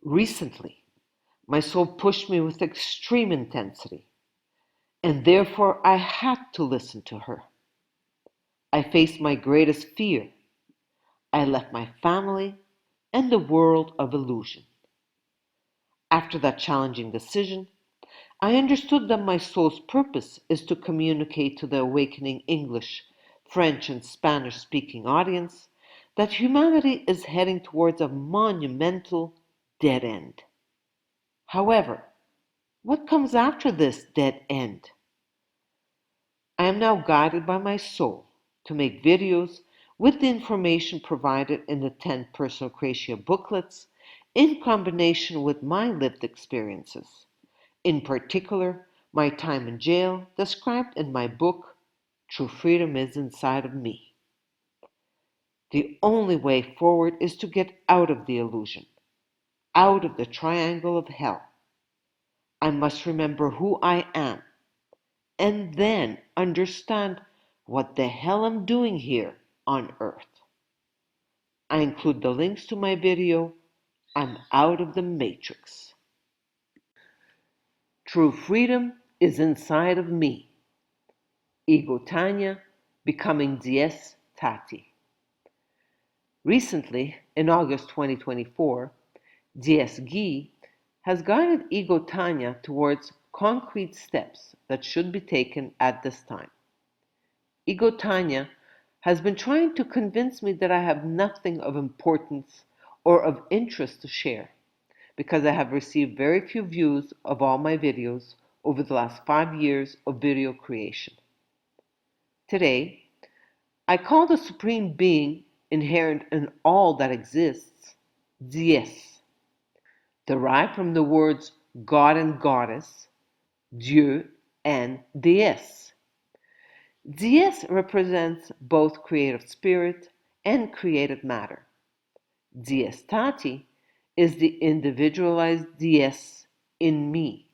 Recently, my soul pushed me with extreme intensity, and therefore I had to listen to her. I faced my greatest fear. I left my family and the world of illusion. After that challenging decision, I understood that my soul's purpose is to communicate to the awakening English, French, and Spanish speaking audience that humanity is heading towards a monumental dead end. However, what comes after this dead end? I am now guided by my soul to make videos with the information provided in the 10 personal creation booklets in combination with my lived experiences. In particular, my time in jail described in my book, True Freedom is Inside of Me. The only way forward is to get out of the illusion, out of the triangle of hell. I must remember who I am and then understand what the hell I'm doing here on earth. I include the links to my video, I'm Out of the Matrix. True freedom is inside of me. Ego Tania, becoming Diesse Tati. Recently, in August 2024, Diesse has guided Ego Tania towards concrete steps that should be taken at this time. Ego Tania has been trying to convince me that I have nothing of importance or of interest to share, because I have received very few views of all my videos over the last 5 years of video creation. Today, I call the Supreme Being inherent in all that exists, Déesse, derived from the words God and Goddess, Dieu and Déesse. Diesse represents both creative spirit and created matter. Diesse Tati is the individualized Diesse in me.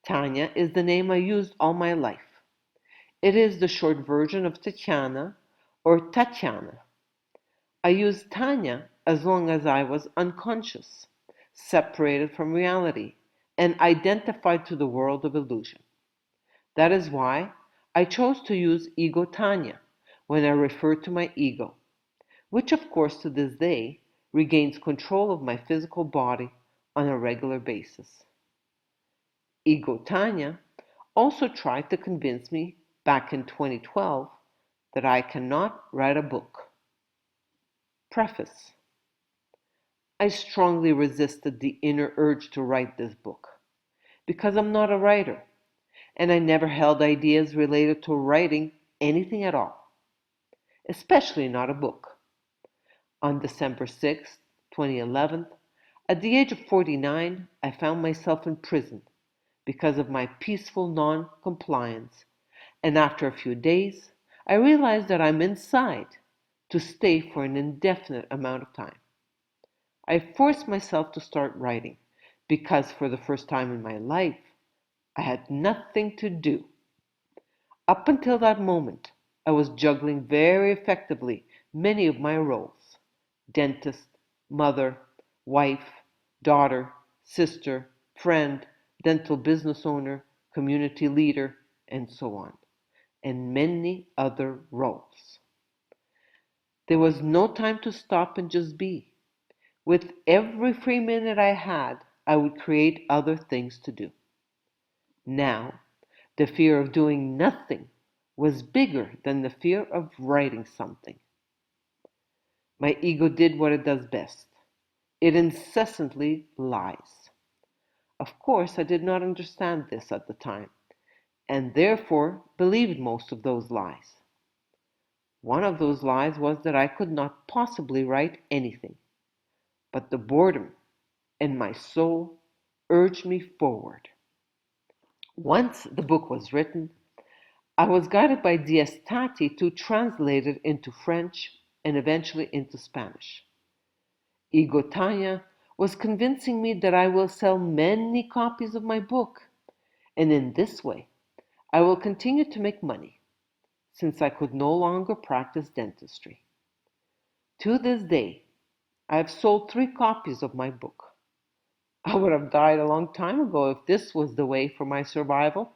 Tanya is the name I used all my life. It is the short version of Tetiana or Tatiana. I used Tanya as long as I was unconscious, separated from reality, and identified to the world of illusion. That is why I chose to use Ego Tania when I refer to my ego, which of course to this day regains control of my physical body on a regular basis. Ego Tania also tried to convince me back in 2012 that I cannot write a book. Preface. I strongly resisted the inner urge to write this book because I'm not a writer and I never held ideas related to writing anything at all, especially not a book. On December 6, 2011, at the age of 49, I found myself in prison because of my peaceful non-compliance, and after a few days, I realized that I'm inside to stay for an indefinite amount of time. I forced myself to start writing because for the first time in my life, I had nothing to do. Up until that moment, I was juggling very effectively many of my roles: dentist, mother, wife, daughter, sister, friend, dental business owner, community leader, and so on, and many other roles. There was no time to stop and just be. With every free minute I had, I would create other things to do. Now, the fear of doing nothing was bigger than the fear of writing something. My ego did what it does best. It incessantly lies. Of course, I did not understand this at the time, and therefore believed most of those lies. One of those lies was that I could not possibly write anything, but the boredom in my soul urged me forward. Once the book was written, I was guided by Diesse Tati to translate it into French and eventually into Spanish. Ego Tania was convincing me that I will sell many copies of my book, and in this way, I will continue to make money, since I could no longer practice dentistry. To this day, I have sold 3 copies of my book. I would have died a long time ago if this was the way for my survival.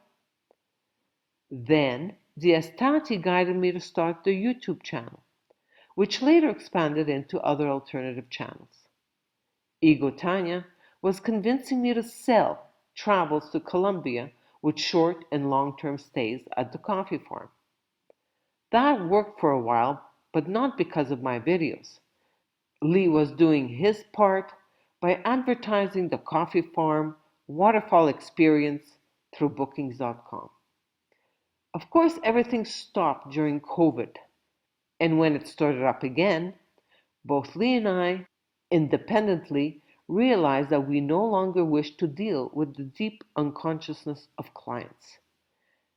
Then, Diesse Tati guided me to start the YouTube channel, which later expanded into other alternative channels. Ego Tania was convincing me to sell travels to Colombia with short and long-term stays at the coffee farm. That worked for a while, but not because of my videos. Lee was doing his part by advertising the coffee farm waterfall experience through bookings.com. Of course, everything stopped during COVID, and when it started up again, both Lee and I independently realized that we no longer wished to deal with the deep unconsciousness of clients.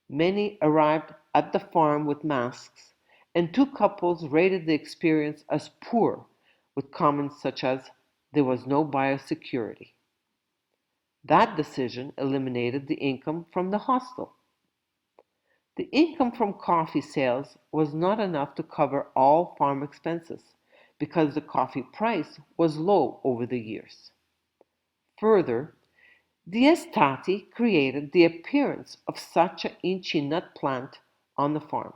Many arrived at the farm with masks, and 2 couples rated the experience as poor, with comments such as, "There was no biosecurity." That decision eliminated the income from the hostel. The income from coffee sales was not enough to cover all farm expenses because the coffee price was low over the years. Further, Diesse Tati created the appearance of such an inchy nut plant on the farm.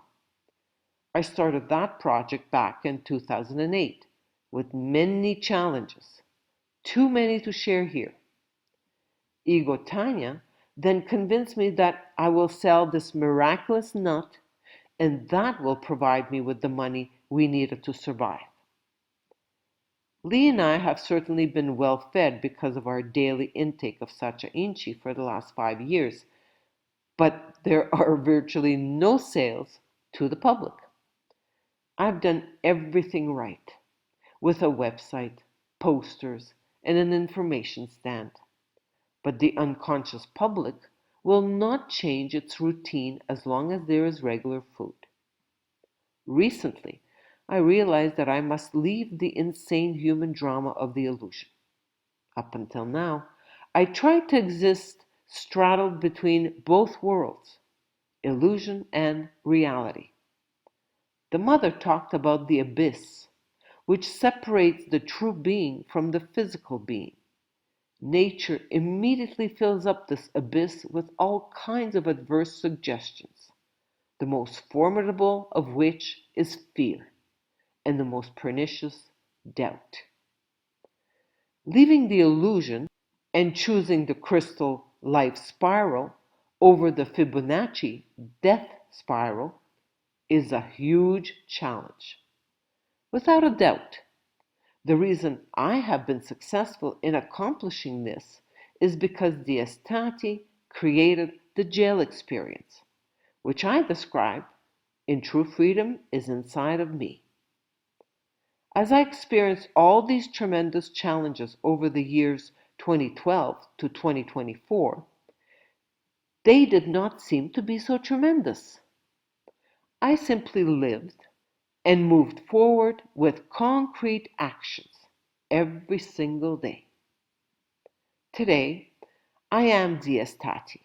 I started that project back in 2008 with many challenges, too many to share here. Ego Tania then convinced me that I will sell this miraculous nut and that will provide me with the money we needed to survive. Lee and I have certainly been well fed because of our daily intake of sacha inchi for the last 5 years, but there are virtually no sales to the public. I've done everything right, with a website, posters, and an information stand. But the unconscious public will not change its routine as long as there is regular food. Recently, I realized that I must leave the insane human drama of the illusion. Up until now, I tried to exist straddled between both worlds, illusion and reality. The mother talked about the abyss, which separates the true being from the physical being. Nature immediately fills up this abyss with all kinds of adverse suggestions, the most formidable of which is fear, and the most pernicious, doubt. Leaving the illusion and choosing the crystal life spiral over the Fibonacci death spiral is a huge challenge. Without a doubt, the reason I have been successful in accomplishing this is because Diesse Tati created the jail experience, which I describe in True Freedom is Inside of Me. As I experienced all these tremendous challenges over the years 2012 to 2024, they did not seem to be so tremendous. I simply lived and moved forward with concrete actions every single day. Today, I am Diesse Tati.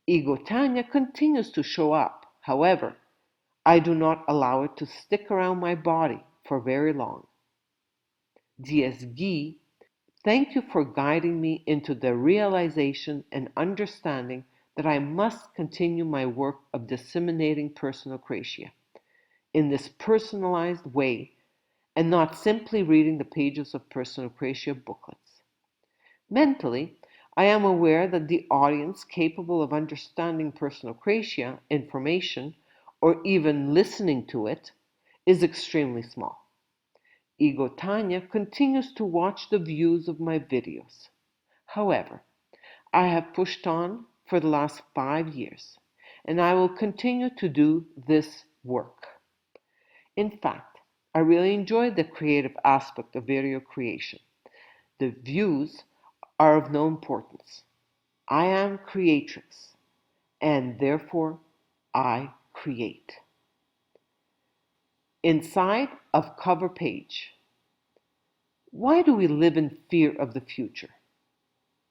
Ego Tania continues to show up. However, I do not allow it to stick around my body for very long. Diesse Guy, thank you for guiding me into the realization and understanding that I must continue my work of disseminating personal creation in this personalized way and not simply reading the pages of personal creation booklets. Mentally, I am aware that the audience capable of understanding personal creation information or even listening to it is extremely small. Ego Tania continues to watch the views of my videos. However, I have pushed on for the last 5 years, and I will continue to do this work. In fact, I really enjoy the creative aspect of video creation. The views are of no importance. I am creatrix, and therefore I create. Inside of cover page. Why do we live in fear of the future?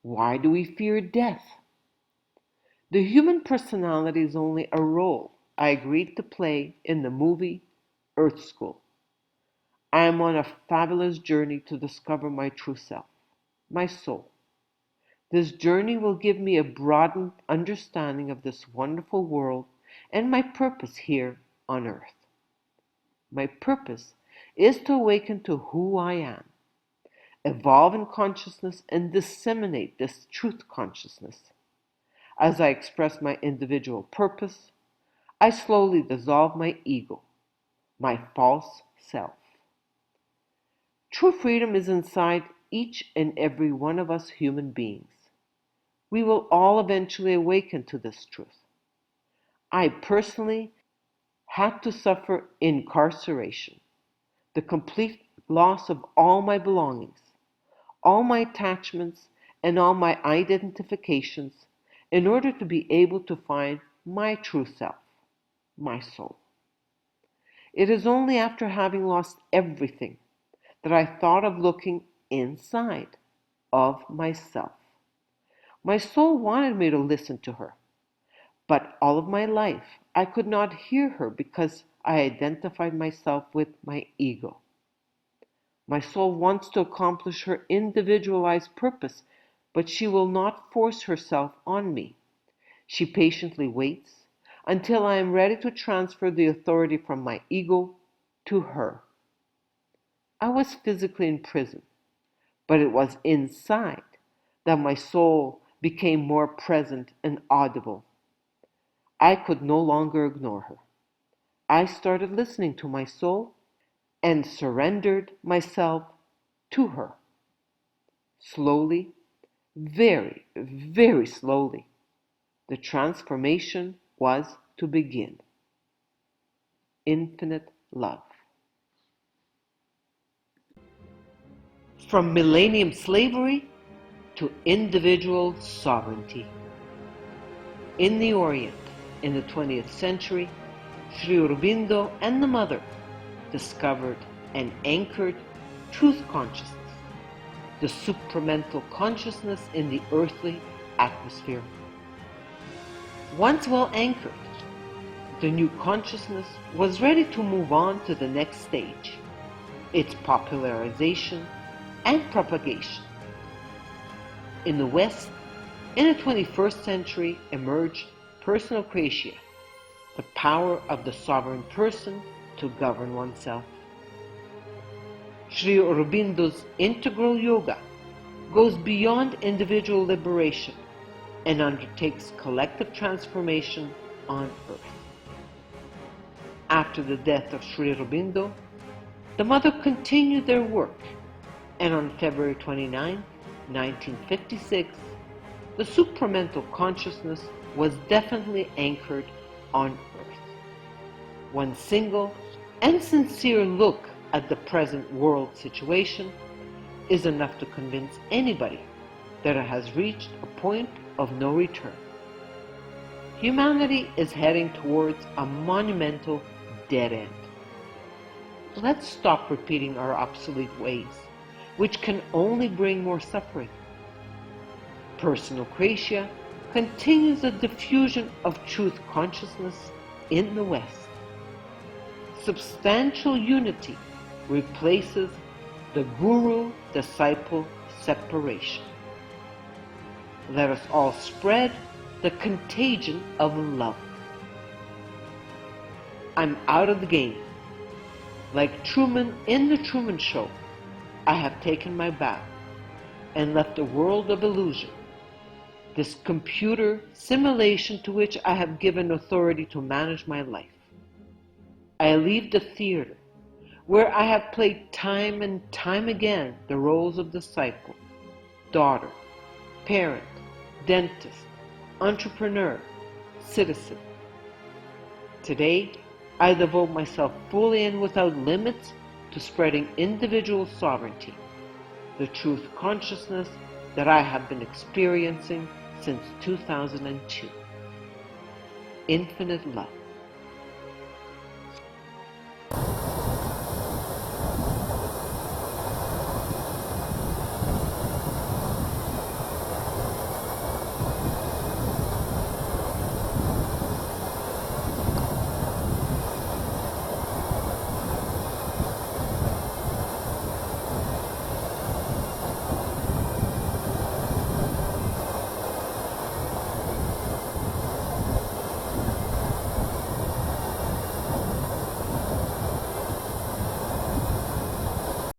Why do we fear death? The human personality is only a role I agreed to play in the movie Earth School. I am on a fabulous journey to discover my true self, my soul. This journey will give me a broadened understanding of this wonderful world and my purpose here on earth. My purpose is to awaken to who I am, evolve in consciousness, and disseminate this truth consciousness. As I express my individual purpose, I slowly dissolve my ego, my false self. True freedom is inside each and every one of us human beings. We will all eventually awaken to this truth. I personally had to suffer incarceration, the complete loss of all my belongings, all my attachments, and all my identifications in order to be able to find my true self, my soul. It is only after having lost everything that I thought of looking inside of myself. My soul wanted me to listen to her, but all of my life I could not hear her because I identified myself with my ego. My soul wants to accomplish her individualized purpose, but she will not force herself on me. She patiently waits until I am ready to transfer the authority from my ego to her. I was physically in prison, but it was inside that my soul became more present and audible. I could no longer ignore her. I started listening to my soul and surrendered myself to her. Slowly, very, very slowly, the transformation was to begin. Infinite love. From millennium slavery to individual sovereignty. In the Orient, in the 20th century, Sri Aurobindo and the Mother discovered and anchored truth consciousness, the supramental consciousness in the earthly atmosphere. Once well anchored, the new consciousness was ready to move on to the next stage, its popularization and propagation. In the West, in the 21st century emerged personal creatia, the power of the sovereign person to govern oneself. Sri Aurobindo's integral yoga goes beyond individual liberation and undertakes collective transformation on earth. After the death of Sri Aurobindo, the Mother continued their work, and on February 29, 1956, the supramental consciousness was definitely anchored on earth. One single and sincere look at the present world situation is enough to convince anybody that it has reached a point of no return. Humanity is heading towards a monumental dead end. Let's stop repeating our obsolete ways, which can only bring more suffering. Personal creatia continues the diffusion of truth consciousness in the West. Substantial unity replaces the guru-disciple separation. Let us all spread the contagion of love. I'm out of the game. Like Truman in The Truman Show, I have taken my bow and left a world of illusion, this computer simulation to which I have given authority to manage my life. I leave the theater where I have played time and time again the roles of disciple, daughter, parent, dentist, entrepreneur, citizen. Today, I devote myself fully and without limits to spreading individual sovereignty, the truth consciousness that I have been experiencing since 2002. Infinite love.